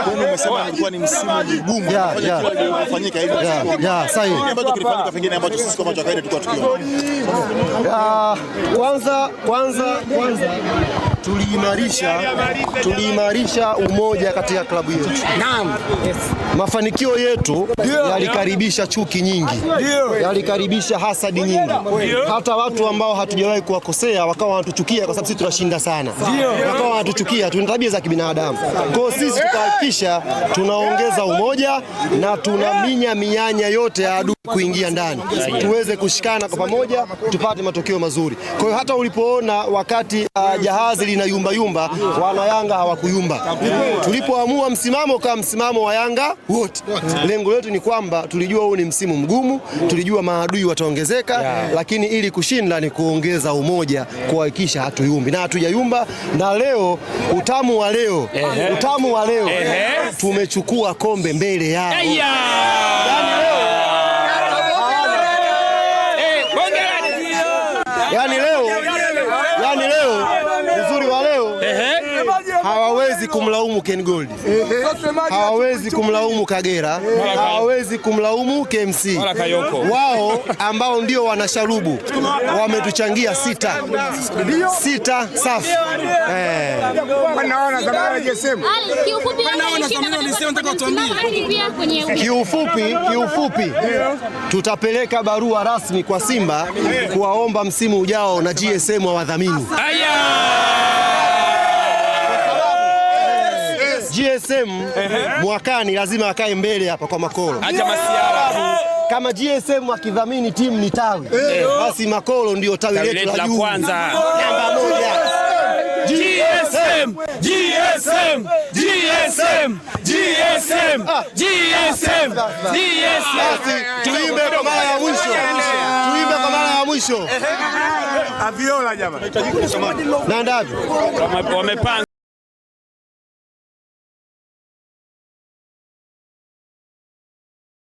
Kwani umesema ilikuwa ni msimu mgumu kufanyika hivi. Sahihi. Ambacho kilifanyika pengine ambacho sisi kama kawaida tulikuwa tukiona. Kwanza tuliimarisha umoja katika klabu yetu. Naam. Mafanikio yetu yalikaribisha chuki nyingi, yalikaribisha hasadi nyingi. Hata watu ambao hatujawahi kuwakosea wakawa wanatuchukia kwa sababu sisi tunashinda sana. Wakawa wanatuchukia, tuna tabia za kibinadamu. Kwa hiyo sisi tukahakikisha tunaongeza umoja na tunaminya mianya yote ya adui kuingia ndani, tuweze kushikana kwa pamoja tupate matokeo mazuri. Kwa hiyo hata ulipoona wakati jahazi lina yumba, wana Yanga hawakuyumba. Tulipoamua msimamo kama msimamo wa Yanga wote. Lengo letu ni kwamba tulijua huu ni msimu mgumu, tulijua maadui wataongezeka, lakini ili kushinda ni kuongeza umoja, kuhakikisha hatuyumbi na hatujayumba. Na leo utamu wa leo tumechukua kombe mbele yao. Yani leo uzuri wa leo hawawezi kumlaumu Ken Gold, hawawezi kumlaumu Kagera, hawawezi kumlaumu KMC. Wao ambao ndio wanasharubu wametuchangia sita safi. Kiufupi tutapeleka barua rasmi kwa Simba kuwaomba msimu ujao na GSM wadhamini. GSM mwakani lazima akae mbele hapa kwa Makolo. Acha masiara. Kama GSM akidhamini timu ni tawi, basi Makolo ndio tawi letu la juu. Kwanza. Namba moja. GSM. Tuimbe kwa mara ya mwisho. Aviola jamani. Na ndavi. Wamepanga.